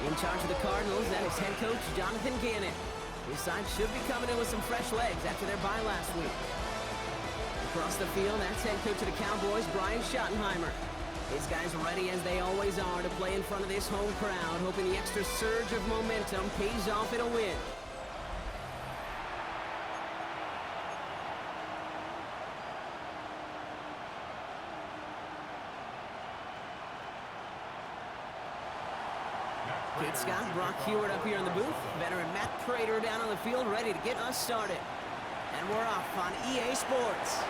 In charge of the Cardinals, that is head coach Jonathan Gannon. His side should be coming in with some fresh legs after their bye last week. Across the field, that's head coach of the Cowboys, Brian Schottenheimer. His guys are ready, as they always are, to play in front of this home crowd, hoping the extra surge of momentum pays off in a win. Kate Scott, Brock Heward up here in the booth. Veteran Matt Prater down on the field, ready to get us started. And we're off on EA Sports.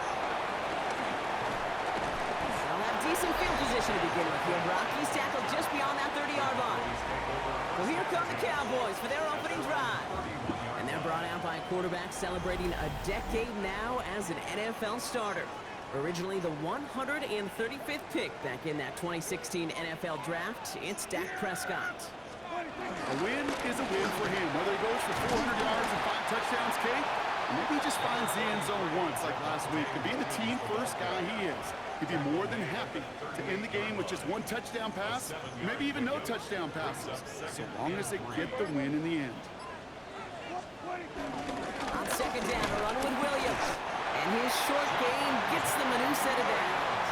They'll have decent field position to begin with here, Brock. He's tackled just beyond that 30-yard line. Well, here come the Cowboys for their opening drive. And they're brought out by a quarterback celebrating a decade now as an NFL starter. Originally the 135th pick back in that 2016 NFL Draft, it's Dak Prescott. A win is a win for him, whether he goes for 400 yards and 5 touchdowns, Kate, or maybe he just finds the end zone once like last week. And being the team first guy he is, he'd be more than happy to end the game with just 1 touchdown pass, maybe even no touchdown passes, so long as they get the win in the end. On second down, a run with Williams. And his short gain gets them a new set of downs.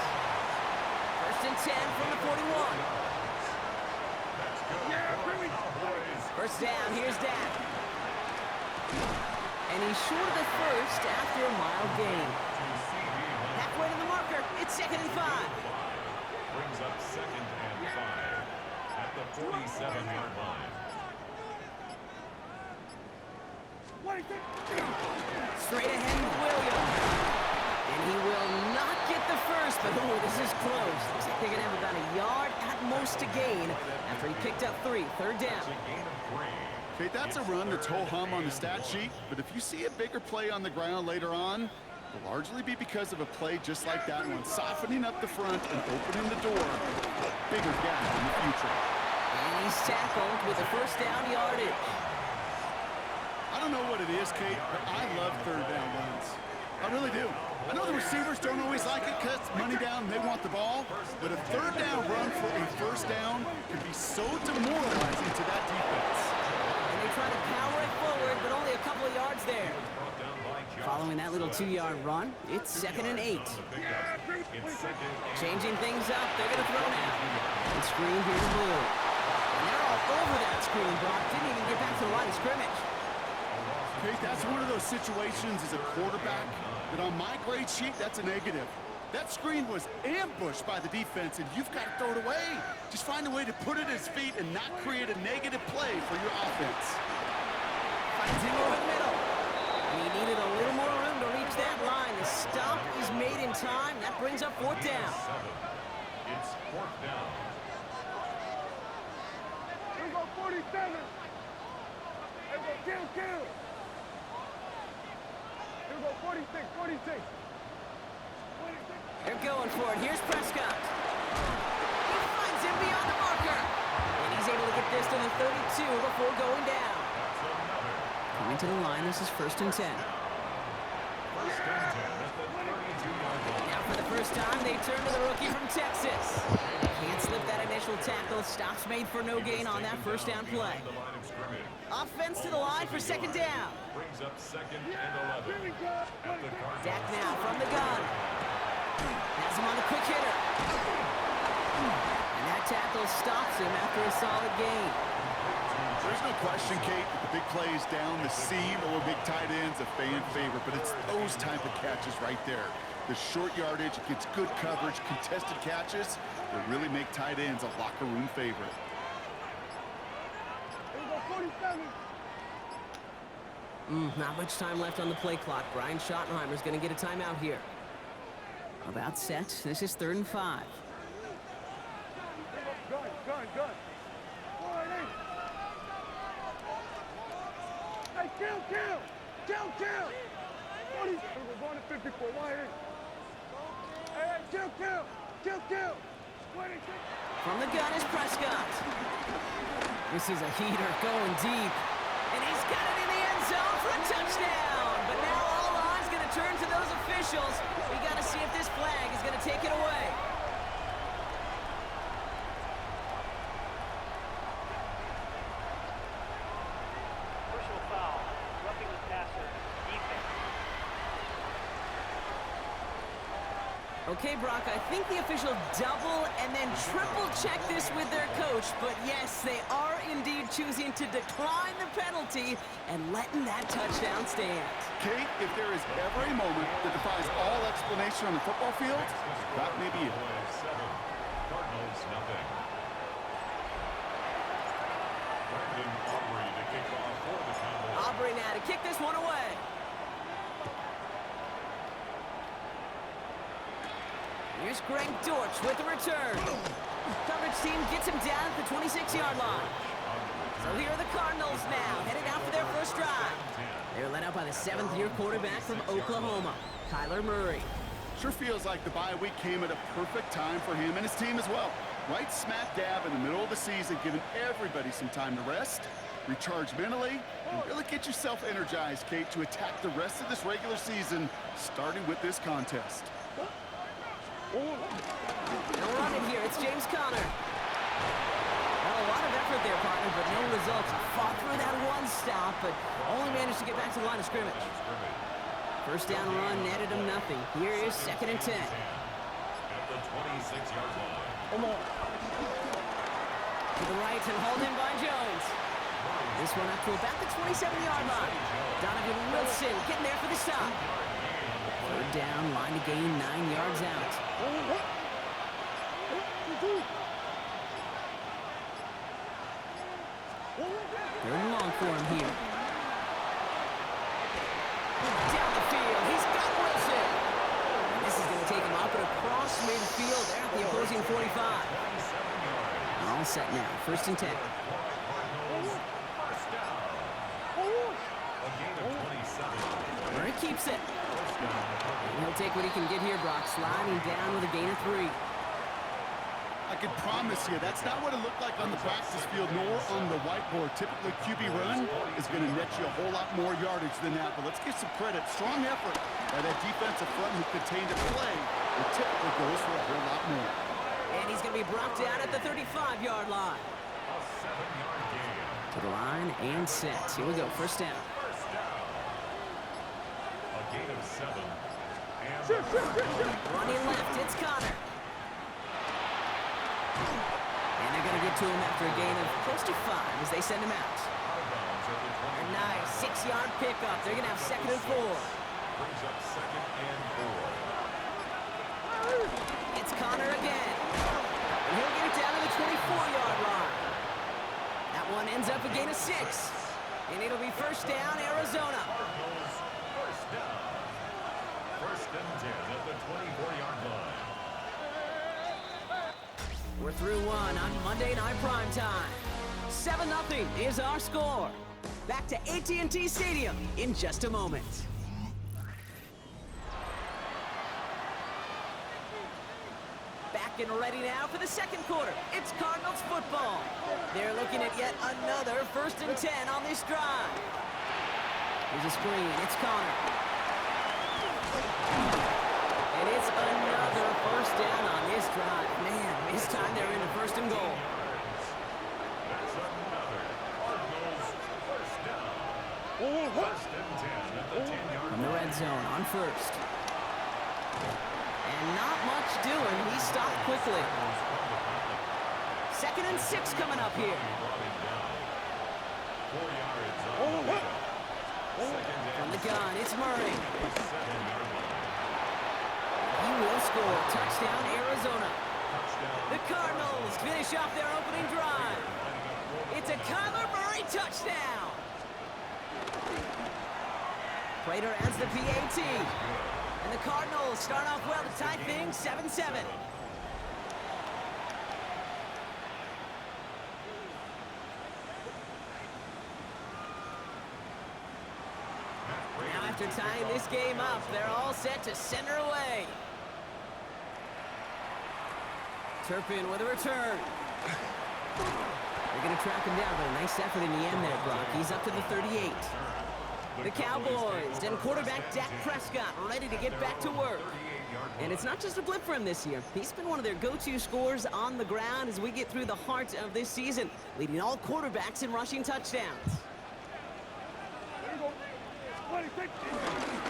First and 10 from the 41. First down, here's Dak. And he's short of the first after a mild gain. Halfway to the marker, it's second and 5. Brings up second and 5 at the 47-yard line. Straight ahead with Williams. And he will not get the first, but this is close. Looks like they're going to have about a yard at most to gain after he picked up 3. Third down. Okay, that's a run that's ho-hum on the stat sheet, but if you see a bigger play on the ground later on, it'll largely be because of a play just like that one, softening up the front and opening the door. A bigger gap in the future. And he's tackled with a first down yardage. I don't know what it is, Kate, but I love third down runs. I really do. I know the receivers don't always like it because money down, they want the ball, but a third down run for a first down can be so demoralizing to that defense. And they try to power it forward, but only a couple of yards there. Following that little 2-yard run, it's second and 8. Changing things up, they're going to throw now. And screen here to Blue. And they're all over that screen, Brock. Didn't even get back to the line of scrimmage. Okay, that's one of those situations as a quarterback that on my grade sheet, that's a negative. That screen was ambushed by the defense, and you've got to throw it away. Just find a way to put it at his feet and not create a negative play for your offense. Finds him over the middle. And he needed a little more room to reach that line. The stop is made in time. That brings up 4th down. It's 4th down. Here we go, 47. Here we go, kill. Here we go, 46. They're going for it. Here's Prescott. He finds him beyond the marker. And he's able to get this to the 32 before going down. Coming to the line, this is first and 10. First and 10 at the 32-yard line. Now for the first time, they turn to the rookie from Texas. Can't slip that initial tackle. Stops made for no gain on that first down play. Offense to the line for second down. Brings up second and 11 at the Cardinals. Dak now from the gun. Has him on the quick hitter. And that tackle stops him after a solid gain. There's no question, Kate, that the big plays down the seam or big tight ends a fan favorite, but it's those type of catches right there. The short yardage, gets good coverage, contested catches that really make tight ends a locker room favorite. Here we go, 47. Not much time left on the play clock. Brian Schottenheimer's going to get a timeout here. About set. This is 3rd and 5. Gun. Hey, kill. 40. We're going to 54. Wide in. Hey, kill. 26. From the gun is Prescott. This is a heater going deep. And he's got it in the end zone for a touchdown. But now all eyes going to turn to those officials. We got to see if this flag is going to take it away. Okay, Brock, I think the official double and then triple check this with their coach, but yes, they are indeed choosing to decline the penalty and letting that touchdown stand. Kate, if there is ever a moment that defies all explanation on the football field, that may be it. Cardinals, nothing. Brandon Aubrey to kick off for the Cowboys. Aubrey now to kick this one away. Here's Greg Dortch with the return. Coverage team gets him down at the 26-yard line. So here are the Cardinals now, headed out for their first drive. They're led out by the 7th-year quarterback from Oklahoma, Kyler Murray. Sure feels like the bye week came at a perfect time for him and his team as well. Right smack dab in the middle of the season, giving everybody some time to rest, recharge mentally, and really get yourself energized, Kate, to attack the rest of this regular season, starting with this contest. They'll run it here. It's James Conner. Well, a lot of effort there, partner, but no results. Fought through that one stop, but only managed to get back to the line of scrimmage. First down run netted him nothing. Here is 2nd and 10. At the 26-yard line. To the right and hauled in by Jones. This one up to about the 27-yard line. Donovan Wilson getting there for the stop. 3rd down, line to gain 9 yards out. 3rd and long for him here. Down the field, he's got Wilson. And this is going to take him up and across midfield there at the opposing 45. All set now, 1st and 10. Murray keeps it. And he'll take what he can get here, Brock. Sliding down with a gain of 3. I can promise you that's not what it looked like on the practice field nor on the whiteboard. Typically, QB run is going to net you a whole lot more yardage than that. But let's give some credit. Strong effort by that defensive front who contained a play that typically goes for a whole lot more. And he's going to be brought down at the 35-yard line. A 7-yard gain. To the line and set. Here we go, 1st down. A gain of 7. And Running left, it's Conner. And they're going to get to him after a gain of close to 5 as they send him out. A nice 6-yard pickup. They're going to have 2nd and 4. brings up 2nd and 4. It's Conner again. And he'll get it down to the 24-yard line. That one ends up a gain of 6. And it'll be 1st down, Arizona. Cardinals, 1st down. 1st and 10 at the 24-yard line. We're through one on Monday Night Primetime. 7-0 is our score. Back to AT&T Stadium in just a moment. Back and ready now for the 2nd quarter. It's Cardinals football. They're looking at yet another 1st and 10 on this drive. Here's a screen. It's Conner. And it's another 1st down on this drive. Man, this time they're in the 1st and goal. That's another Cardinals 1st down. 1st and 10 at the 10-yard From the red zone on 1st. And not much doing. He stopped quickly. 2nd and 6 coming up here. 4 yards on the pickup. From the gun, it's Murray. 7-yard line. He will score. Touchdown, Arizona. Touchdown. The Cardinals finish off their opening drive. It's a Kyler Murray touchdown. Prater adds the PAT. And the Cardinals start off well to tie things 7-7. Now after tying this game up, they're all set to center away. Turpin with a return. They're going to track him down, but a nice effort in the end there, Brock. He's up to the 38. The Cowboys and quarterback Dak Prescott ready to get back to work. And it's not just a blip for him this year. He's been one of their go-to scorers on the ground as we get through the heart of this season, leading all quarterbacks in rushing touchdowns. There you go. 20, 50.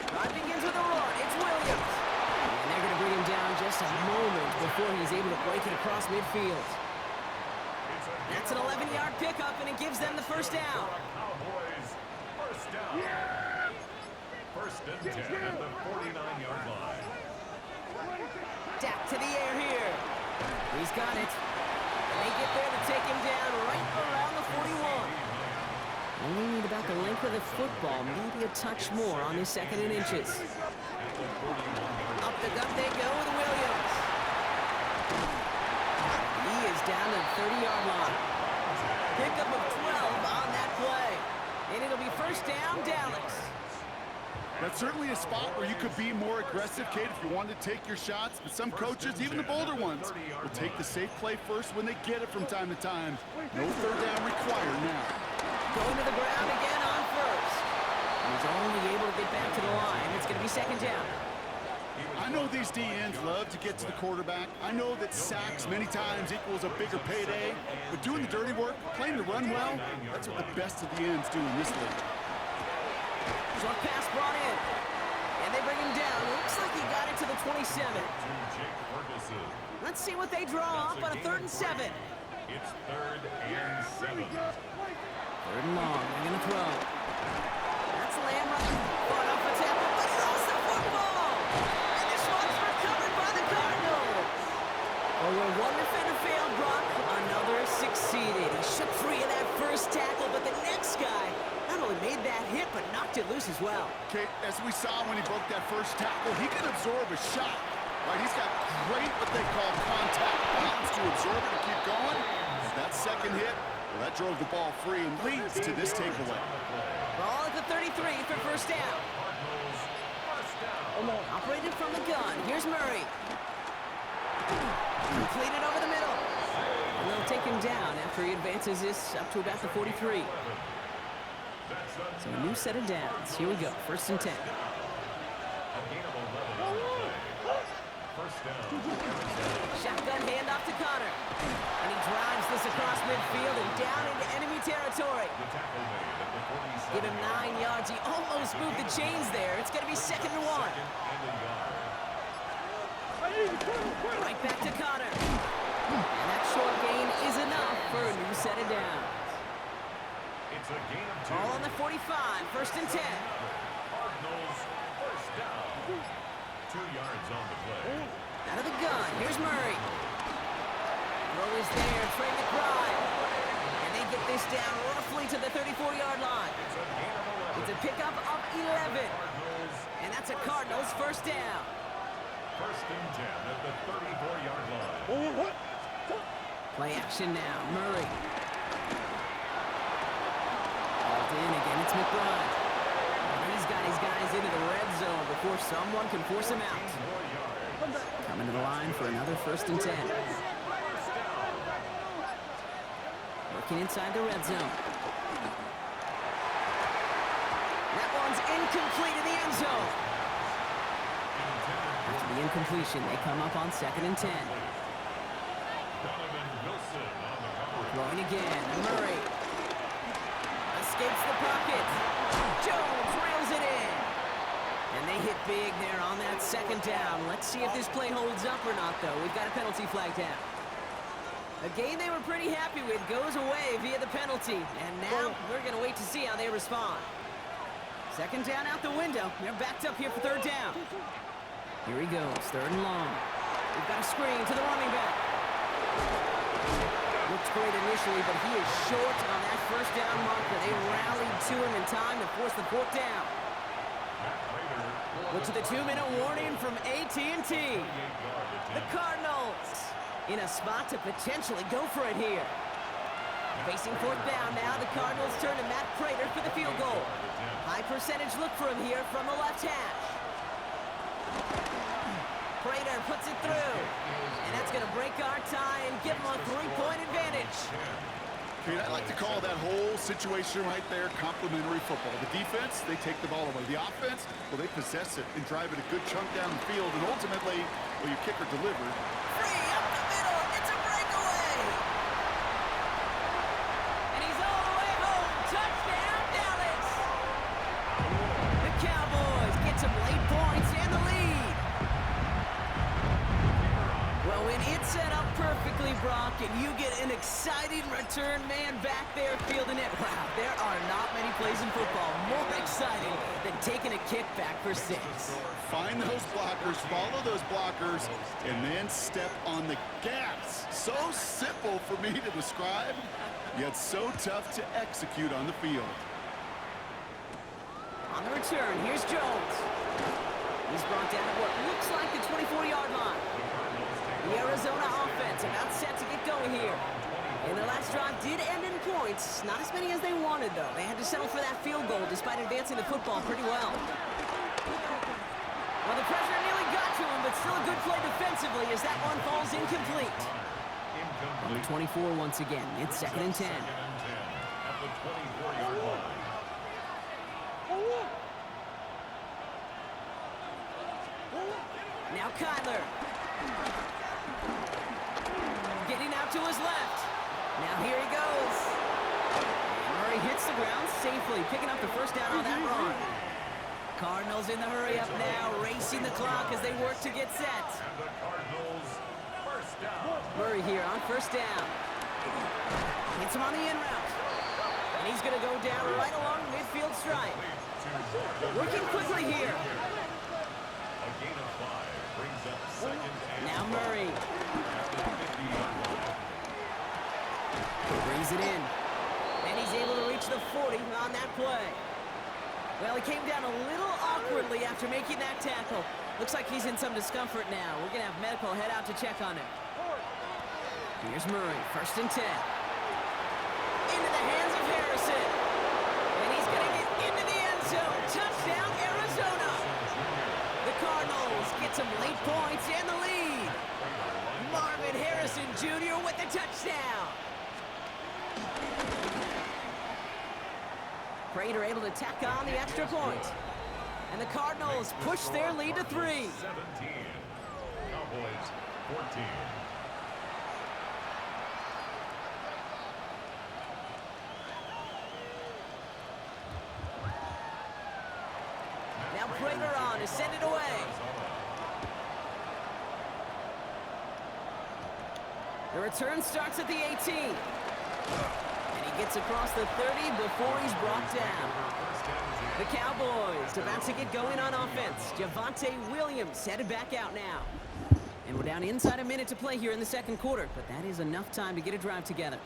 Drive begins with a run. It's Williams. And And they're going to bring him down just a moment before he's able to break it across midfield. That's an 11-yard pickup, and it gives them the first down. Cowboys, first down. First and 10 at the 49-yard line. Dak to the air here. He's got it. And they get there to take him down right around the 41. Only need about the length of the football, maybe a touch more on his second and inches. Up the gut they go with Williams. He is down to the 30-yard line. Pickup of 12 on that play. And it'll be first down, Dallas. That's certainly a spot where you could be more aggressive, Kate, if you wanted to take your shots. But some coaches, even the bolder ones, will take the safe play first when they get it from time to time. No third down required now. Going to the ground again on first. He's only able to get back to the line. It's going to be second down. I know these DNs love to get to the quarterback. I know that sacks many times equals a bigger payday. But doing the dirty work, playing the run well, that's what the best of the ends do in this league. Short pass brought in. And they bring him down. Looks like he got it to the 27. Let's see what they draw up on a 3rd and 7. It's 3rd and 7. 3rd and long. They're going to throw. That's Lamb running. Fought off a tackle, but he lost the football. And this one's recovered by the Cardinals. Oh, where one defender failed, Brock, another succeeded. He shook free of that first tackle, but the next guy not only made that hit, but knocked it loose as well. Kate, as we saw when he broke that first tackle, he can absorb a shot. Right, he's got great what they call contact balance to absorb it and keep going. That second hit, well, that drove the ball free and leads to this takeaway. Ball at the 33 for first down. Operated from the gun. Here's Murray. Completed over the middle. And they'll take him down after he advances this up to about the 43. So a new set of downs. Here we go. 1st and 10. Shotgun handoff to Connor. And he drives this across midfield and down into enemy territory. Give him 9 yards. He almost moved the chains there. It's going to be 2nd and 1. Right back to Connor. And that short gain is enough for a new set of downs. It's a gain of 2. All on the 45. 1st and 10. Cardinals, first down. 2 yards on the play. Out of the gun. Here's Murray. Throw is there. Trey McBride. And they get this down roughly to the 34-yard line. It's a pickup of 11. And that's a Cardinals first down. 1st and 10 at the 34-yard line. Play action now. Murray. Balled in again. It's McBride. And he's got his guys into the red zone before someone can force him out. Coming to the line for another 1st and 10. Working inside the red zone. That one's incomplete in the end zone. After the incompletion, they come up on 2nd and 10. Throwing again. Murray. Escapes the pocket. Jones reels it in. And they hit big there on that 2nd down. Let's see if this play holds up or not, though. We've got a penalty flag down. A game they were pretty happy with goes away via the penalty. And now we're going to wait to see how they respond. 2nd down out the window. They're backed up here for 3rd down. Here he goes, 3rd and long. We've got a screen to the running back. Looks great initially, but he is short on that 1st down marker. They rallied to him in time to force the 4th down. Look to the 2-minute warning from AT&T. The Cardinals in a spot to potentially go for it here. Facing 4th down now, the Cardinals turn to Matt Prater for the field goal. High percentage look for him here from the left hash. Prater puts it through. And that's going to break our tie and give them a 3-point advantage. Kate, I like to call that whole situation right there complimentary football. The defense, they take the ball away. The offense, well, they possess it and drive it a good chunk down the field. And ultimately, well, your kicker delivered. Free up the middle. It's a breakaway. And he's all the way home. Touchdown, Dallas. The Cowboys get some late points and the lead. return man back there fielding it. Wow, there are not many plays in football more exciting than taking a kick back for 6. Find those blockers, follow those blockers, and then step on the gas. So simple for me to describe, yet so tough to execute on the field. On the return, here's Jones. He's brought down at what looks like the 24-yard line. The Arizona offense about set to get going here. And their last drive did end in points. Not as many as they wanted, though. They had to settle for that field goal despite advancing the football pretty well. Well, the pressure nearly got to him, but still a good play defensively as that one falls incomplete. On the 24 once again. It's 2nd and 10. At the 24-yard line. Now Kyler. Getting out to his left. Now here he goes. And Murray hits the ground safely, picking up the first down on that run. Cardinals in the hurry up now, racing the clock as they work to get set. And the Cardinals, first down. Murray here on first down. Hits him on the in route. And he's going to go down right along the midfield stripe. Working quickly here. A gain of 5 brings up 2nd and Now Murray. at the 50-yard line. Brings it in. And he's able to reach the 40 on that play. Well, he came down a little awkwardly after making that tackle. Looks like he's in some discomfort now. We're going to have medical head out to check on him. Here's Murray, 1st and 10. Into the hands of Harrison. And he's going to get into the end zone. Touchdown, Arizona. The Cardinals get some late points and the lead. Marvin Harrison Jr. with the touchdown. Prater able to tack on the extra point. And the Cardinals push their lead to 3. 17. Cowboys, 14. Now Prater on to send it away. The return starts at the 18. And he gets across the 30 before he's brought down. The Cowboys about to get going on offense. Javonte Williams headed back out now. And we're down inside a minute to play here in the 2nd quarter, but that is enough time to get a drive together.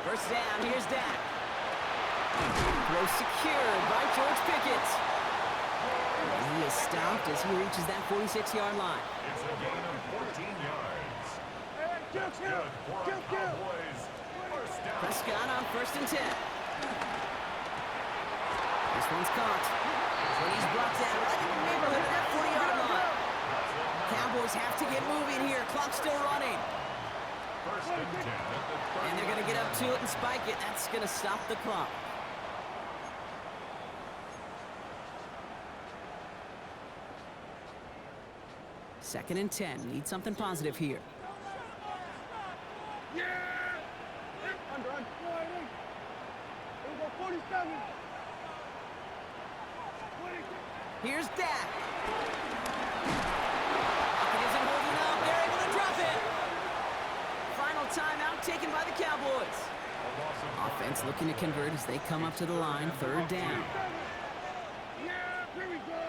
First down, here's Dak. Throw secured by George Pickett. And he is stopped as he reaches that 46-yard line. It's a gain of 14 yards. That's good for our Cowboys. First down. Prescott on 1st and 10. This one's caught. And he's brought down right in the neighborhood of that 40-yard line. Cowboys have to get moving here. Clock's still running. First and 10 at the 30. And they're going to get up to it and spike it. That's going to stop the clock. Second and 10. Need something positive here. Under. Here we go, 47. Here's Dak. It isn't holding up. They're able to drop it. Final timeout taken by the Cowboys. Offense looking to convert as they come up to the line. 3rd down. Yeah, here we go.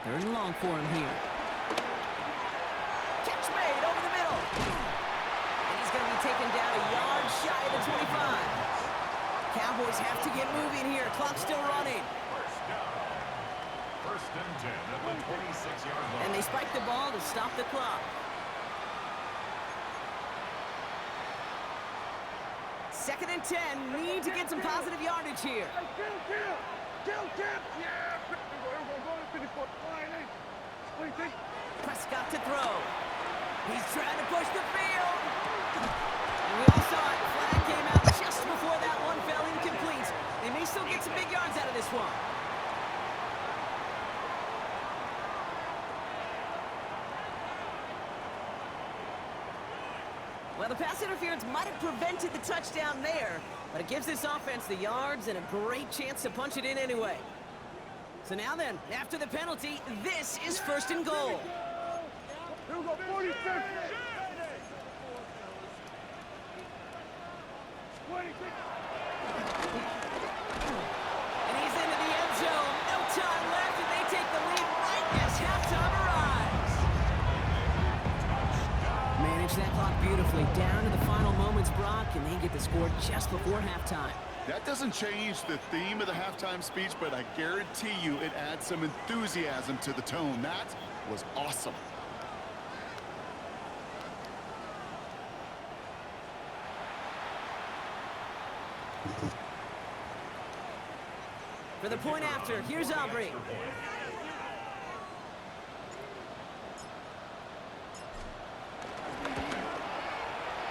3rd and long for him here. Catch made over the middle. And he's going to be taken down a yard shy of the 25. Cowboys have to get moving here. Clock's still running. First down. First and 10 at the 26-yard line. And they spike the ball to stop the clock. 2nd and 10. Need to get some positive yardage here. Kill. Yeah. Here we go, 54. Prescott to throw. He's trying to push the field. And we all saw it. Flag came out just before that one fell incomplete. They may still get some big yards out of this one. Well, the pass interference might have prevented the touchdown there, but it gives this offense the yards and a great chance to punch it in anyway. So now then, after the penalty, this is 1st and goal. Here We'll go 46. 26. And he's into the end zone. No time left, and they take the lead right as halftime arrives. Manage that clock beautifully. Down to the final moments, Brock, and they get the score just before halftime. That doesn't change the theme of the halftime speech, but I guarantee you it adds some enthusiasm to the tone. That was awesome. For the point after, here's Aubrey.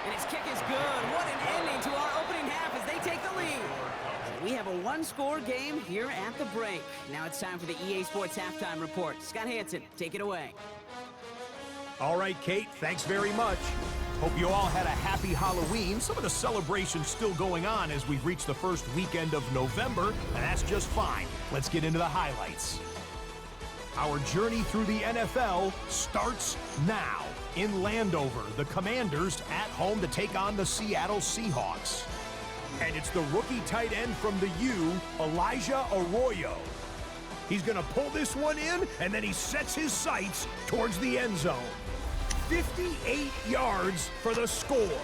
And his kick is good. What an ending to our opening half as they take the lead. So we have a one-score game here at the break. Now it's time for the EA Sports Halftime Report. Scott Hansen, take it away. All right, Kate, thanks very much. Hope you all had a happy Halloween. Some of the celebrations still going on as we've reached the first weekend of November, and that's just fine. Let's get into the highlights. Our journey through the NFL starts now. In Landover, the Commanders at home to take on the Seattle Seahawks. And it's the rookie tight end from the U, Elijah Arroyo. He's going to pull this one in, and then he sets his sights towards the end zone. 58 yards for the score.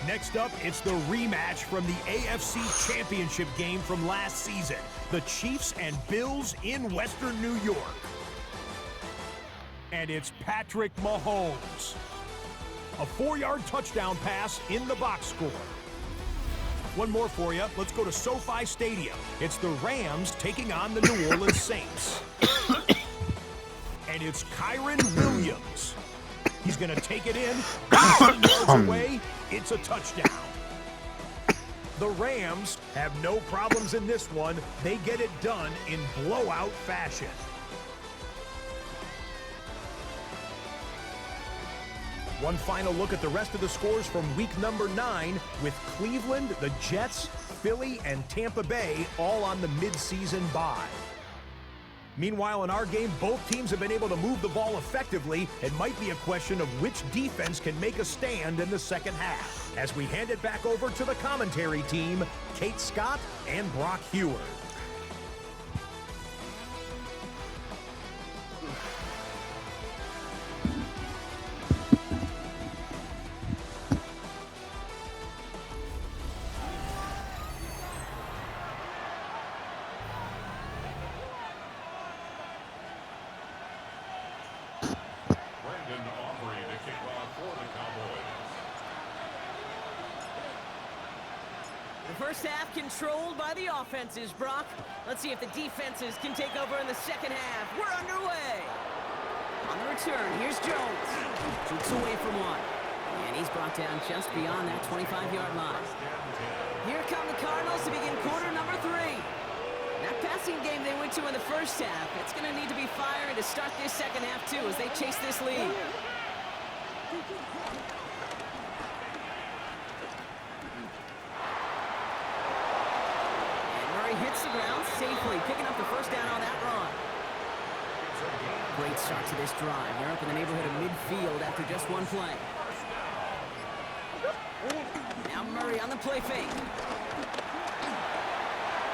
Next up, it's the rematch from the AFC Championship game from last season. The Chiefs and Bills in Western New York. And it's Patrick Mahomes. A 4-yard touchdown pass in the box score. One more for you. Let's go to SoFi Stadium. It's the Rams taking on the New Orleans Saints. And it's Kyron Williams. He's going to take it in. 10 yards away. It's a touchdown. The Rams have no problems in this one. They get it done in blowout fashion. One final look at the rest of the scores from week number 9 with Cleveland, the Jets, Philly, and Tampa Bay all on the midseason bye. Meanwhile, in our game, both teams have been able to move the ball effectively. It might be a question of which defense can make a stand in the second half. As we hand it back over to the commentary team, Kate Scott and Brock Heward. First half controlled by the offenses, Brock. Let's see if the defenses can take over in the second half. We're underway. On the return, here's Jones. Shoots away from one. And he's brought down just beyond that 25-yard line. Here come the Cardinals to begin quarter number 3. That passing game they went to in the first half, it's going to need to be fiery to start this second half, too, as they chase this lead. Hits the ground safely, picking up the first down on that run. Great start to this drive. They're up in the neighborhood of midfield after just one play. Now Murray on the play fake.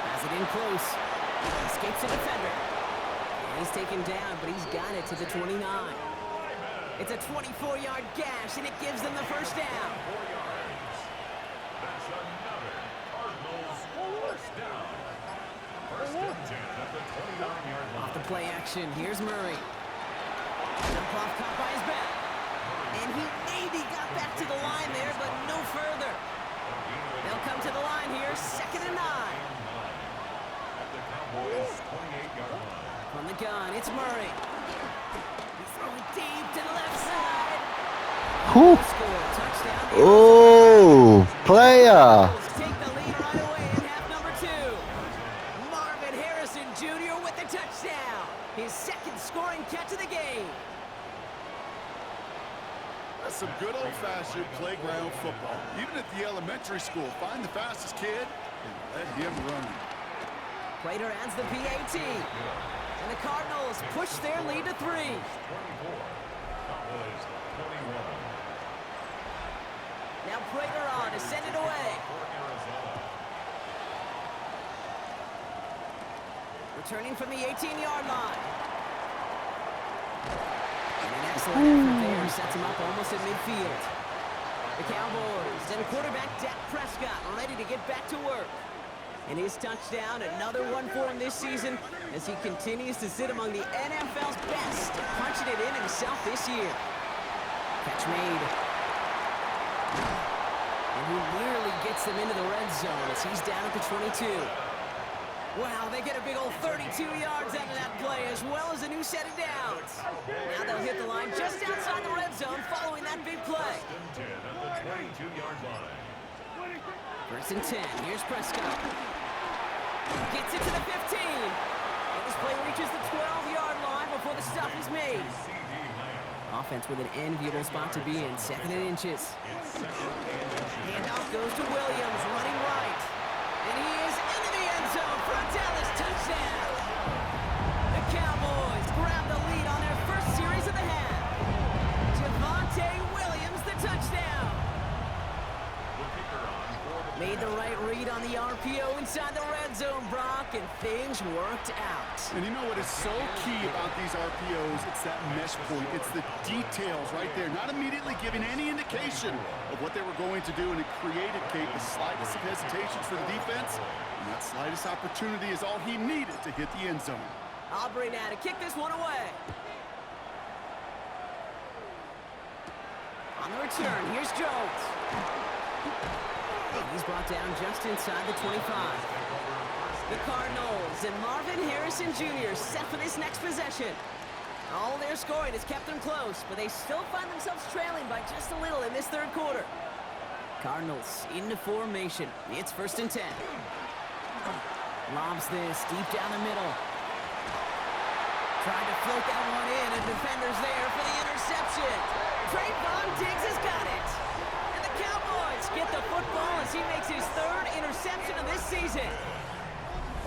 Has it in close. Escapes a defender. And he's taken down, but he's got it to the 29. It's a 24-yard gash, and it gives them the first down. That's another Cardinals first down. First and 10 at the 29-yard line. Off the play action, here's Murray. Jump off caught by his back. And he maybe got back to the line there, but no further. They'll come to the line here, 2nd and 9. At the Cowboys' 28-yard line. From the gun, it's Murray. He's throwing deep to the left side. Whew. Score, touchdown. Oh, player. Take the lead right away in half number 2. Marvin Harrison Jr. with the touchdown. His second scoring catch of the game. That's some good old-fashioned playground football. Even at the elementary school, find the fastest kid and let him run. Prater adds the PAT. And the Cardinals push their lead to 3. Cowboys 21. Now Prater on to send it away. For Arizona. Returning from the 18-yard line. And an excellent effort there sets him up almost at midfield. The Cowboys and quarterback Dak Prescott ready to get back to work. And his touchdown, another one for him this season as he continues to sit among the NFL's best, punching it in himself this year. Catch made. And he nearly gets them into the red zone as he's down at the 22. Wow, they get a big old 32 yards out of that play, as well as a new set of downs. Now they'll hit the line just outside the red zone following that big play. First and 10 at the 22-yard line. First and 10, here's Prescott. Gets it to the 15. And this play reaches the 12-yard line before the stop is made. Offense with an enviable spot to be in, 2nd and inches. Handoff goes to Williams, running right. And he is into the end zone for a Dallas touchdown. The Cowboys grab the lead on their first series of the half. Javonte Williams, the touchdown. Made the right read on the RPO inside the red zone, Brock, and things worked out. And you know what is so key about these RPOs? It's that mesh point. It's the details right there. Not immediately giving any indication of what they were going to do, and it created, Kate, the slightest of hesitations for the defense. And that slightest opportunity is all he needed to hit the end zone. Aubrey now to kick this one away. On the return, here's Jones. He's brought down just inside the 25. The Cardinals and Marvin Harrison Jr. set for this next possession. All their scoring has kept them close, but they still find themselves trailing by just a little in this third quarter. Cardinals into formation. It's 1st and 10. Lobs this deep down the middle. Trying to float that one in, and defender's there for the interception. Trayvon Diggs has got it. And the Cowboys get the football as he makes his 3rd interception of this season.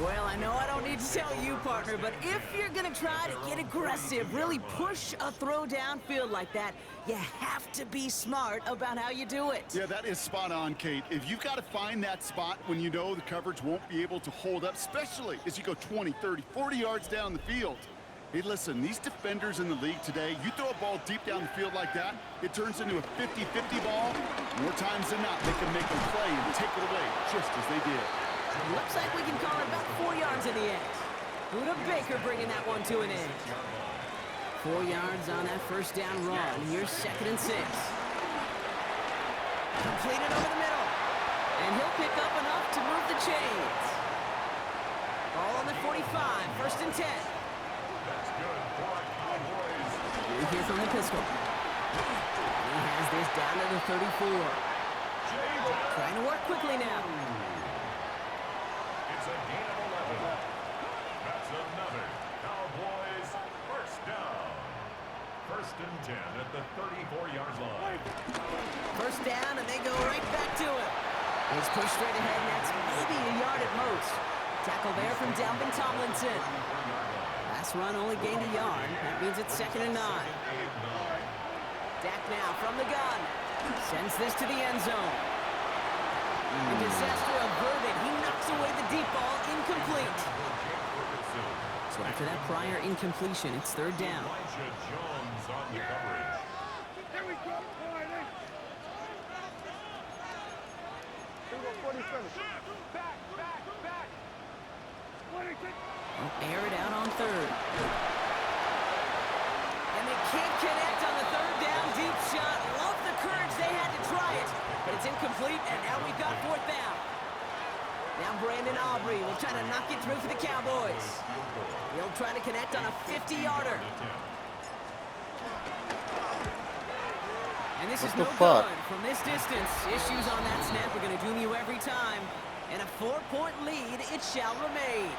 Well, I know I don't need to tell you, partner, but if you're going to try to get aggressive, really push a throw downfield like that, you have to be smart about how you do it. Yeah, that is spot on, Kate. If you've got to find that spot when you know the coverage won't be able to hold up, especially as you go 20, 30, 40 yards down the field. Hey, listen, these defenders in the league today, you throw a ball deep down the field like that, it turns into a 50-50 ball. More times than not, they can make a play and take it away just as they did. Looks like we can call it about 4 yards in the end. Buda Baker bringing that one to an end. 4 yards on that first down run. Here's 2nd and 6. Completed over the middle. And he'll pick up enough to move the chains. Ball on the 45, 1st and 10. That's good for the Cowboys. Here from the pistol. He has this down to the 34. Trying to work quickly now. It's a gain of 11. That's another Cowboys first down. 1st and 10 at the 34-yard line. First down, and they go right back to it. It's pushed straight ahead, and that's maybe a yard at most. Tackle there from Dalvin Tomlinson. Last run only gained a yard. That means it's 2nd and 9. Dak now from the gun. Sends this to the end zone. And disaster averted. He knocks away the deep ball, incomplete. So after that prior incompletion, it's 3rd down. Elijah Jones on the coverage. Here we go. All right, hey. Here we go, 47. Back. 26. They'll air it out on 3rd. And they can't connect on the 3rd down deep shot. Love the courage they had to try it, but it's incomplete, and now we've got 4th down. Now Brandon Aubrey will try to knock it through for the Cowboys. He'll try to connect on a 50-yarder. And this is no good from this distance. Issues on that snap are going to doom you every time. And a 4-point lead, it shall remain.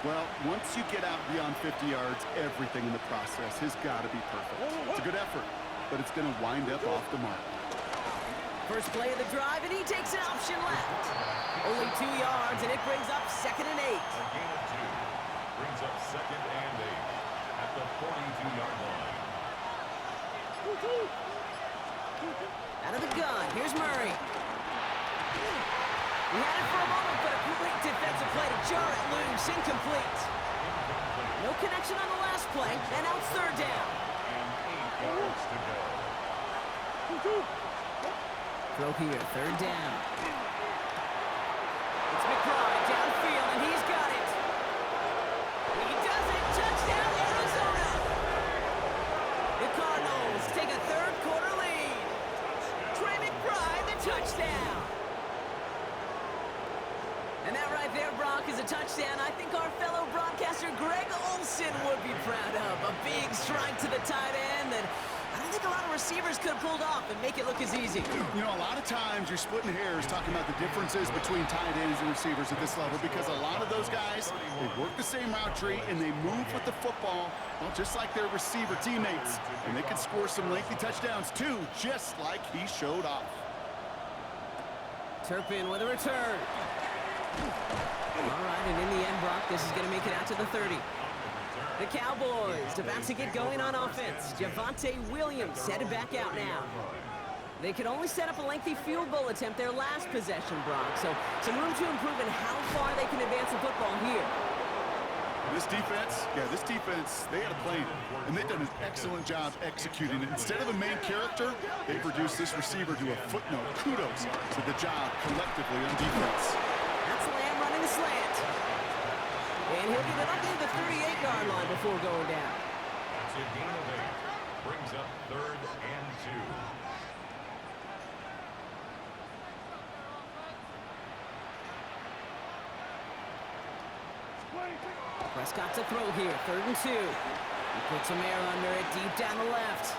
Well, once you get out beyond 50 yards, everything in the process has got to be perfect. It's a good effort, but it's going to wind up off the mark. First play of the drive, and he takes an option left. Only 2 yards, and it brings up 2nd and 8. A gain of 2 brings up 2nd and 8 at the 42-yard line. Out of the gun, here's Murray. He had it for a moment, but a great defensive play to jar it loose. Incomplete. No connection on the last play, and now it's third down. Throw here, third down. It's McBride downfield, and he's got it. He does it. Touchdown, Arizona. The Cardinals take a third-quarter lead. Trey McBride, the touchdown. And that right there, Brock, is a touchdown I think our fellow broadcaster Greg Olsen would be proud of. A big strike to the tight end that I don't think a lot of receivers could have pulled off and make it look as easy. You know, a lot of times you're splitting hairs talking about the differences between tight ends and receivers at this level because a lot of those guys, they work the same route tree and they move with the football, well, just like their receiver teammates. And they can score some lengthy touchdowns too, just like he showed off. Turpin with a return. All right, and in the end, Brock, this is going to make it out to the 30. The Cowboys about to get going on offense. Javonte Williams headed back out now. They could only set up a lengthy field goal attempt their last possession, Brock. So some room to improve in how far they can advance the football here. This defense, they had a plan, and they've done an excellent job executing it. Instead of a main character, they've reduced this receiver to a footnote. Kudos to the job collectively on defense. That's Lamb running the slant. And he'll get it up to the 38-yard line before going down. That's a gain of 8. Brings up 3rd and 2. Prescott to throw here, 3rd and 2. He puts some air under it, deep down the left.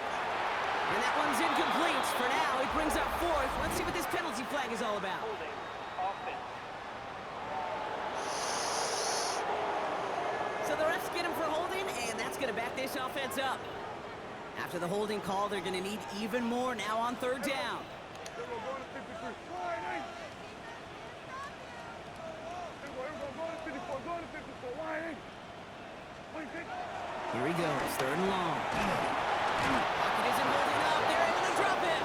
And that one's incomplete. For now, it brings up 4th. Let's see what this penalty flag is all about. So the refs get him for holding, and that's going to back this offense up. After the holding call, they're going to need even more now on 3rd down. Here he goes, 3rd and long. Pocket isn't holding up. They're able to drop him.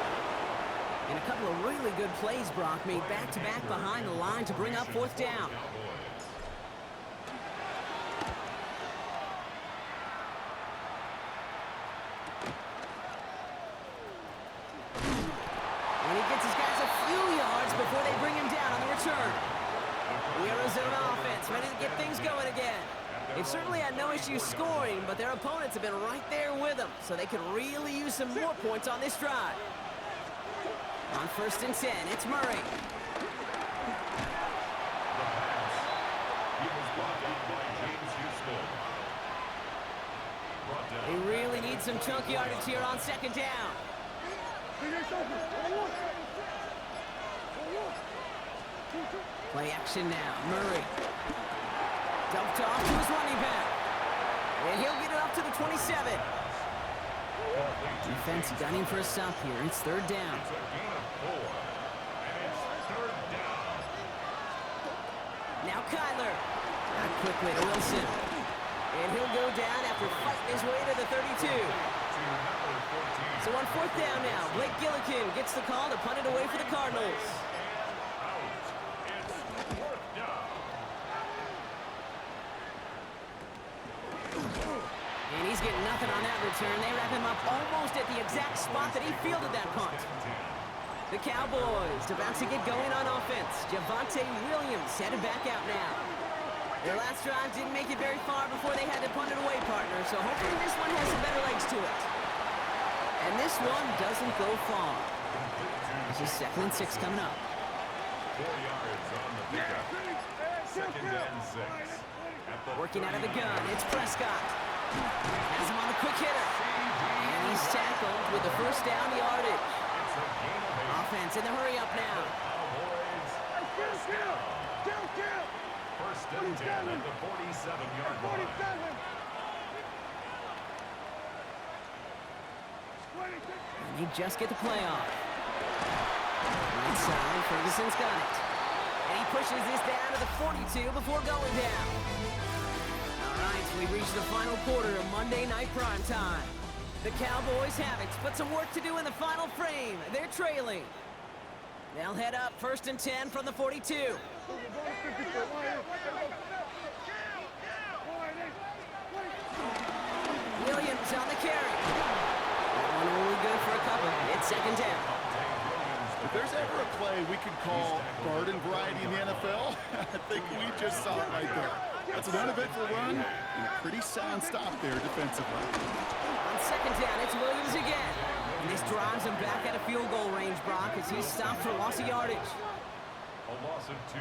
And a couple of really good plays, Brock, made back-to-back behind the line to bring up 4th down. And he gets his guys a few yards before they bring him down on the return. The Arizona offense ready to get things going again. They've certainly had no issues scoring, but their opponents have been right there with them, so they could really use some more points on this drive. On 1st and 10, it's Murray. They really need some chunk yardage here on 2nd down. Play action now, Murray. Dumped off to his running back. And he'll get it up to the 27. Defense gunning for a stop here. It's 3rd down. It's a gain of 4. And it's 3rd down. Now Kyler. Back quickly to Wilson. And he'll go down after fighting his way to the 32. So on 4th down now, Blake Gillikin gets the call to punt it away for the Cardinals. And he's getting nothing on that return. They wrap him up almost at the exact spot that he fielded that punt. The Cowboys about to get going on offense. Javonte Williams headed back out now. Their last drive didn't make it very far before they had to punt it away, partner. So hopefully this one has some better legs to it. And this one doesn't go far. This is 2nd and 6 coming up. 4 yards on the pickup. 2nd and 6. Working out of the gun, it's Prescott. Has him on the quick hitter. And he's tackled with the 1st down yardage. Offense in the hurry up now. First and 10 at the 47-yard line. And they just get the play off. Right side, Ferguson's got it. And he pushes this down to the 42 before going down. All right, so we reached the final quarter of Monday Night Prime Time. The Cowboys have it, but some work to do in the final frame. They're trailing. They'll head up 1st and 10 from the 42. Williams on the carry. That one only good for a couple. It's 2nd down. If there's ever a play we could call garden variety in the NFL, I think we just saw it right there. That's an uneventful run and a pretty sound stop there defensively. On 2nd down, it's Williams again. And this drives him back at a field goal range, Brock, as he's stopped for loss of yardage. A loss of 2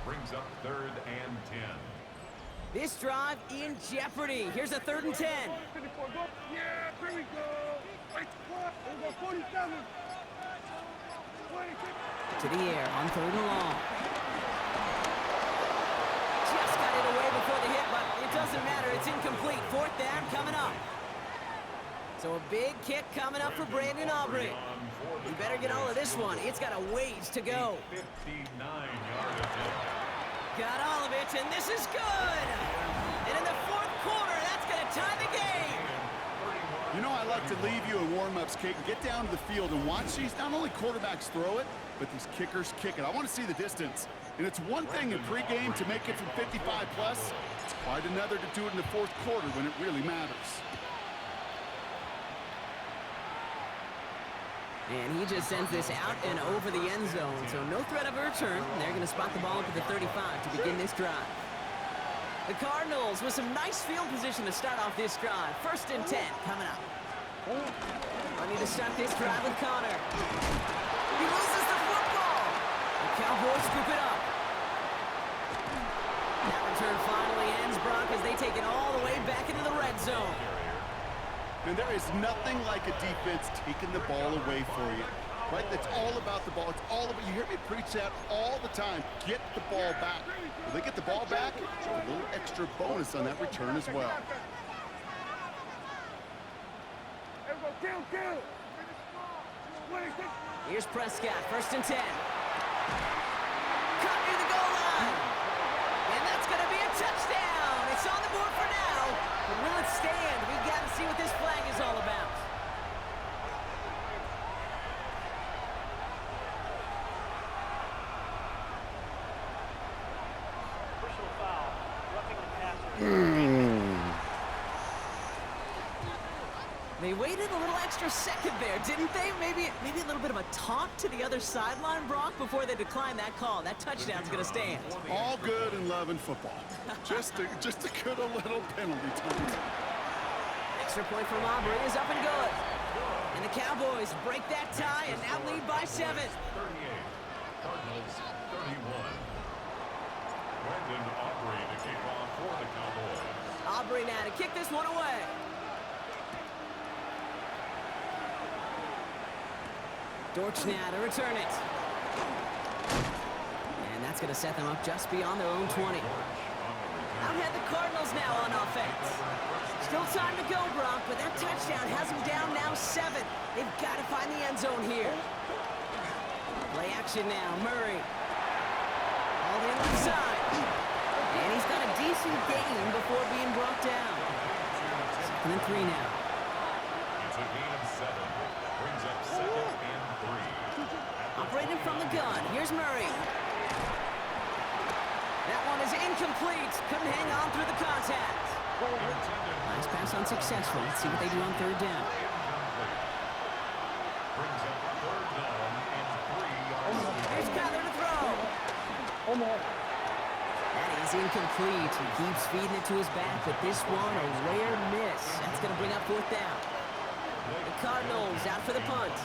brings up 3rd and 10. This drive in jeopardy. Here's a 3rd and 10. Yeah, here we go. Wait, what? We'll go 47. To the air on 3rd and long. Just got it away before the hit, but it doesn't matter. It's incomplete. 4th down coming up. So a big kick coming up for Brandon Aubrey. You better get all of this one. It's got a ways to go. 59-yard attempt. Got all of it, and this is good. And in the 4th quarter, that's going to tie the game. You know, I like to leave you in warm-ups, Kate, and get down to the field and watch these not only quarterbacks throw it, but these kickers kick it. I want to see the distance. And it's one thing in pregame to make it from 55 plus. It's quite another to do it in the 4th quarter when it really matters. And he just sends this out and over the end zone, so no threat of a return. They're going to spot the ball up at the 35 to begin this drive. The Cardinals with some nice field position to start off this drive. 1st and 10 coming up. Ready to start this drive with Connor. He loses the football. The Cowboys scoop it up. That return finally ends, Brock, as they take it all the way back into the red zone. And there is nothing like a defense taking the ball away for you. Right? It's all about the ball. It's all about, you hear me preach that all the time. Get the ball back. When they get the ball back, a little extra bonus on that return as well. Here's Prescott, 1st and 10. Caught near the goal line. And that's going to be a touchdown. It's on the board for now. But will it stand? We've got to see what this flag is all about. Personal foul, roughing the passer. They waited a little extra second there, didn't they? Maybe a little bit of a taunt to the other sideline, Brock, before they decline that call. That touchdown's going to stand. All good in love and football. just a good little penalty taunt. Extra point from Aubrey is up and good. And the Cowboys break that tie and now lead by 7. 38. Cardinals 31. Brandon Aubrey to kick off for the Cowboys. Aubrey now to kick this one away. Dortch now to return it. And that's going to set them up just beyond their own 20. Out head the Cardinals now on offense. Still time to go, Brock, but that touchdown has them down now 7. They've got to find the end zone here. Play action now, Murray. All the other side. And he's got a decent gain before being brought down. 2nd and 3 now. It's a gain of 7. Brings up 2nd and 3. Operating from the gun. Here's Murray. That one is incomplete. Couldn't hang on through the contact. Nice pass unsuccessful. Let's see what they do on 3rd down. Brings up 3rd down and 3 yards. Here's Kyler to throw. That is incomplete. He keeps feeding it to his back, but this one a rare miss. That's going to bring up 4th down. The Cardinals out for the punt.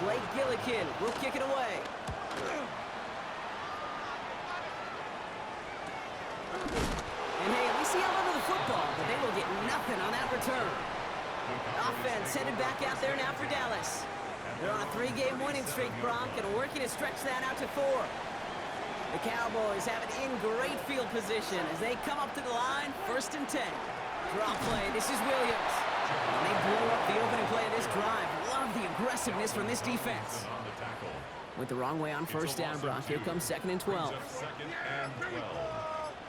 Blake Gillikin will kick it away. And hey, at least he held onto the football, but they will get nothing on that return. Offense headed back out there now for Dallas. They're on a 3-game winning streak, Brock, and working to stretch that out to 4. The Cowboys have it in great field position as they come up to the line, 1st and 10. Draw play, this is Williams. And they blow up the opening play of this drive. Love the aggressiveness from this defense. Went the wrong way on 1st down, Brock. Here comes 2nd and 12. 2nd and 12.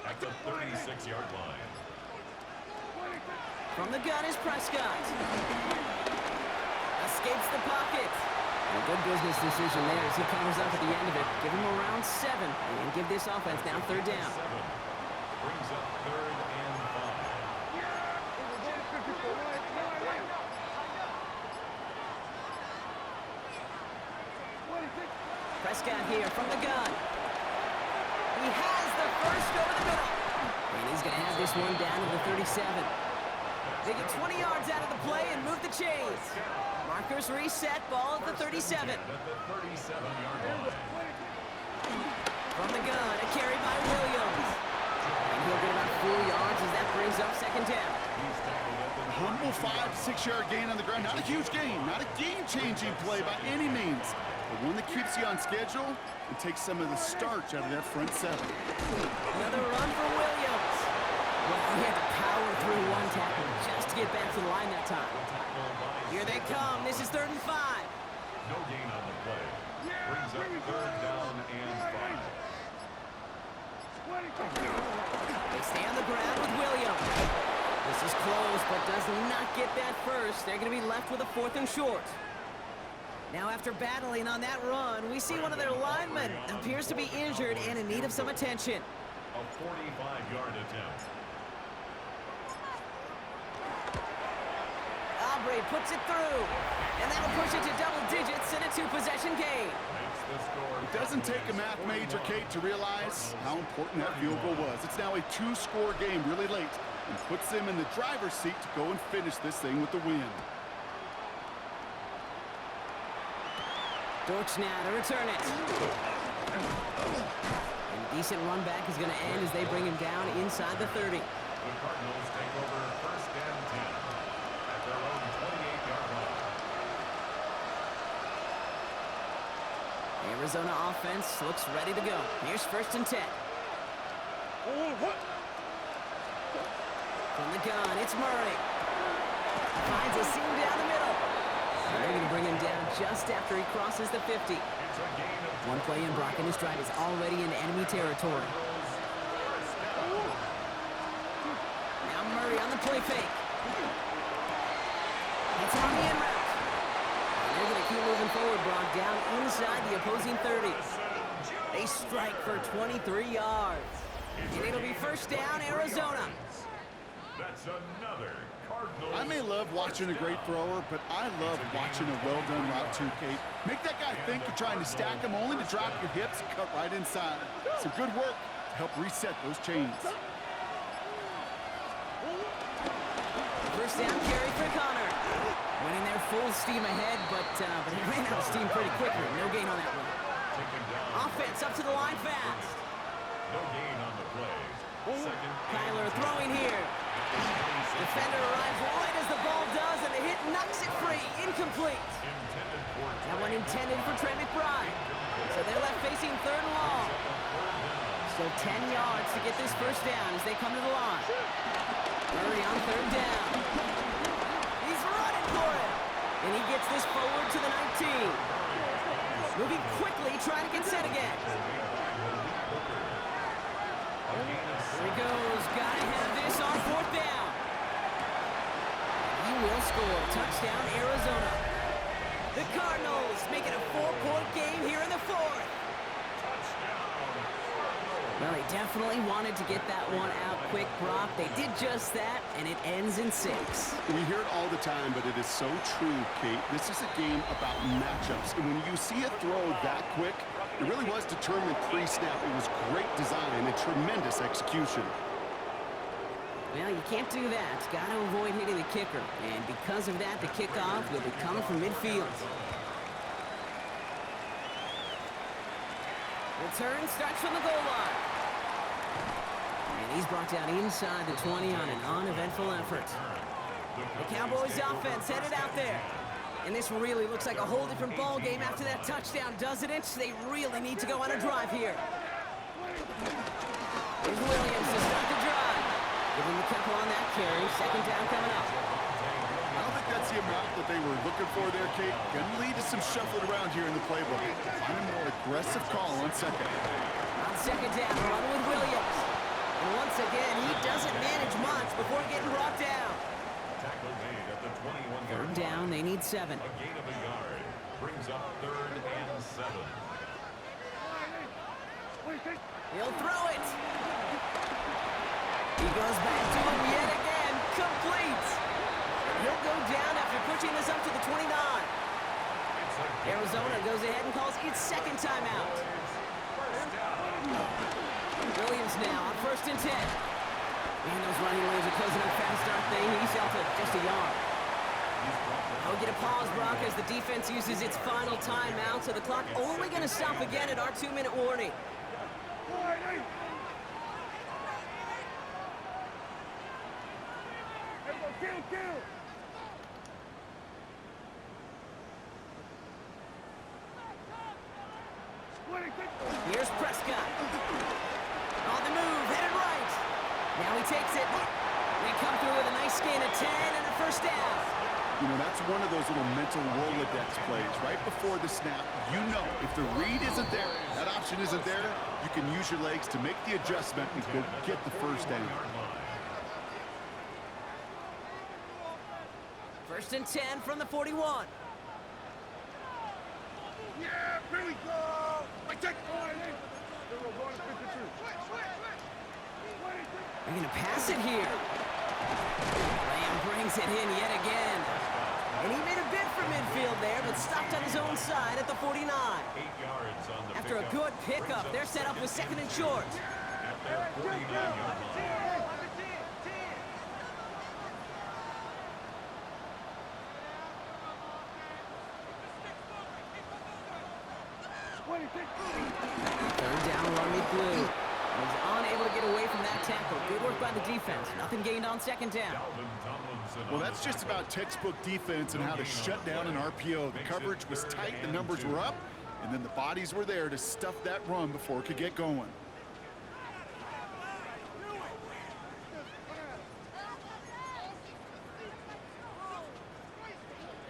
At the 36-yard line. From the gun is Prescott. Escapes the pocket. A good business decision there as he covers up at the end of it. Give him around 7 and give this offense now 3rd down. Brings up 3rd and 5. Prescott here from the gun. He has the first over the middle. And he's going to have this one down to the 37. They get 20 yards out of the play and move the chains. Markers reset, ball at the 37. At the 37-yard line. From the gun, a carry by Williams. And he'll get about 4 yards as that brings up 2nd down. A humble 5 to 6 yard gain on the ground. Not a huge gain, not a game-changing play by any means, but one that keeps you on schedule and takes some of the starch out of that front 7. Another run for Williams. Well, he had to power through one tackle just to get back to the line that time. Here they come. This is 3rd and 5. No gain on the play. Brings up 3rd down and 5. They stay on the ground with Williams. This is close, but does not get that first. They're going to be left with a 4th and short. Now, after battling on that run, we see one of their linemen appears to be injured and in need of some attention. A 45-yard attempt. Aubrey puts it through, and that'll push it to double digits in a 2-possession game. Makes the score. It doesn't take a math major, Kate, to realize how important that field goal was. It's now a 2-score game really late and puts them in the driver's seat to go and finish this thing with the win. Dortch now to return it. And a decent run back is going to end as they bring him down inside the 30. The Cardinals take over 1st and 10 at their own 28-yard line. Arizona offense looks ready to go. Here's 1st and 10. From the gun, it's Murray. Finds a seam down the middle. And they're going to bring him down just after he crosses the 50. It's a gain of One play in, Brock, and his drive is already in enemy territory. Now Murray on the play fake. It's on the in route. And they're going to keep moving forward, Brock, down inside the opposing 30. They strike for 23 yards. And it'll be 1st down, Arizona. That's another Cardinals. I may love watching a great thrower, but I love watching a well-done route too, Kate. Make that guy think you're trying to stack him only to drop your hips and cut right inside. Some good work to help reset those chains. 1st down carry for Connor. Winning their full steam ahead, but he ran out of steam pretty quickly. No gain on that one. Offense up to the line fast. No gain on the play. 2nd. Kyler throwing here. Defender arrives right as the ball does, and the hit knocks it free. Incomplete. That one intended for Trey McBride. So they're left facing 3rd and long. Still 10 yards to get this 1st down as they come to the line. Murray on 3rd down. He's running for it. And he gets this forward to the 19. Moving quickly, trying to get set again. Here he goes. Gotta have this on 4th down. He will score. Touchdown, Arizona. The Cardinals make it a 4-point game here in the 4th. Well, they definitely wanted to get that one out quick, Brock. They did just that, and it ends in 6. We hear it all the time, but it is so true, Kate. This is a game about matchups. And when you see a throw that quick, it really was determined pre-snap. It was great design and tremendous execution. Well, you can't do that. Got to avoid hitting the kicker. And because of that, the kickoff will be coming from midfield. Return starts from the goal line. And he's brought down inside the 20 on an uneventful effort. The Cowboys offense headed out there. And this really looks like a whole different ball game after that touchdown, doesn't it? They really need to go on a drive here. Here's Williams to start the drive. Give him a couple on that carry. 2nd down coming up. I don't think that's the amount that they were looking for there, Kate. Gonna lead to some shuffling around here in the playbook. Find a more aggressive call on 2nd. On 2nd down, run with Williams. And once again, he doesn't manage much before getting brought down. Third down, they need 7. A gain of a yard brings up 3rd and 7. He'll throw it. He goes back to him yet again. Complete. He'll go down after pushing this up to the 29. Arizona goes ahead and calls its second timeout. Williams now on 1st and 10. And those running lanes are closing up fast, aren't they? He's out to just a yard. I'll get a pause, Brock, as the defense uses its final timeout, so the clock only going to stop again at our 2-minute warning. Here's Prescott. On the move, headed right. Now he takes it. We come through with a nice gain of 10 and a first down. You know, that's one of those little mental Rolodex plays. Right before the snap, you know if the read isn't there, that option isn't there, you can use your legs to make the adjustment and go get the first down. 1st and 10 from the 41. Yeah, here we go. I take They're going to pass it here. Lamb brings it in yet again. And he made a bid for midfield there, but stopped on his own side at the 49. 8 yards on the After a good pickup, they're set up with 2nd and short. at their 49-yard line. Third down, Army Blue. Was unable to get away from that tackle. Good work by the defense. Nothing gained on 2nd down. Well, that's just about textbook defense and how to shut down an RPO. The coverage was tight, the numbers were up, and then the bodies were there to stuff that run before it could get going.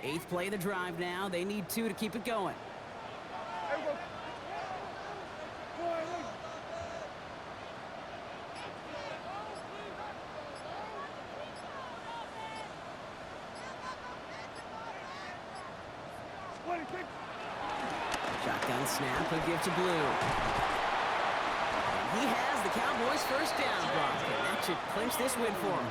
Eighth play of the drive now. They need 2 to keep it going. Shotgun snap, a give to Blue. And he has the Cowboys' first down, Brock, and that should clinch this win for him.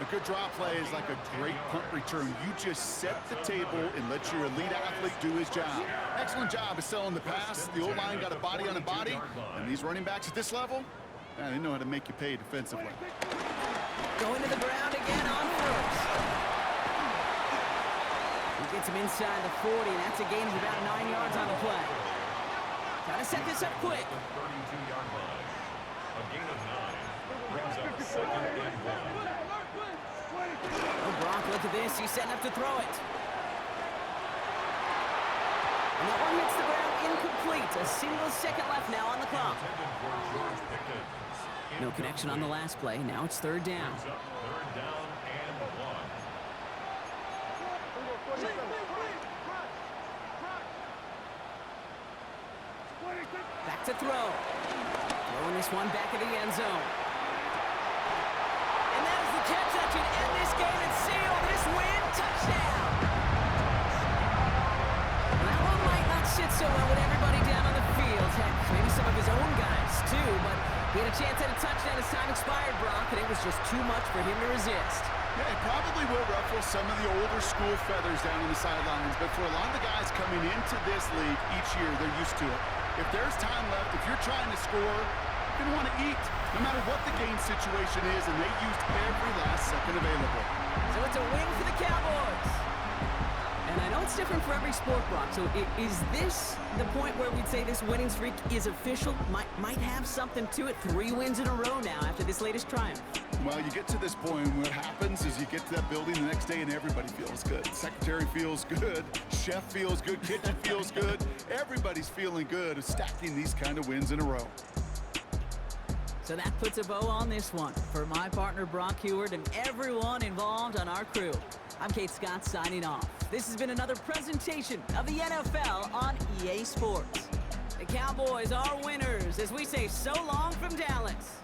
A good draw play is like a great punt return. You just set the table and let your elite athlete do his job. Excellent job of selling the pass. The O-line got a body on a body, and these running backs at this level, they know how to make you pay defensively. Going to the ground again on 1st. He gets him inside the 40, and that's a gain of about 9 yards on the play. Trying to set this up quick. 32-yard line. A gain of 9 brings up 2nd and 1. Oh, Brock, look at this. He's setting up to throw it. And that one hits the ground incomplete. A single second left now on the clock. No connection on the last play. Now it's 3rd down. 3rd down and 1. Back to throw. Throwing this one back of the end zone. And that is the catch that should end this game and seal this win. Touchdown! That one might not sit so well with everybody down on the field. Heck, maybe some of his own guys too, but he had a chance at a touchdown as time expired, Brock, and it was just too much for him to resist. Yeah, it probably will ruffle some of the older school feathers down on the sidelines, but for a lot of the guys coming into this league each year, they're used to it. If there's time left, if you're trying to score, you're going to want to eat, no matter what the game situation is, and they used every last second available. So it's a win for the Cowboys. And I know it's different for every sport, Brock, so is this the point where we'd say this winning streak is official? Might have something to it. 3 wins in a row now after this latest triumph. Well, you get to this point, and what happens is you get to that building the next day and everybody feels good. Secretary feels good, chef feels good, kitchen feels good. Everybody's feeling good of stacking these kind of wins in a row. So that puts a bow on this one. For my partner, Brock Heward, and everyone involved on our crew, I'm Kate Scott signing off. This has been another presentation of the NFL on EA Sports. The Cowboys are winners as we say so long from Dallas.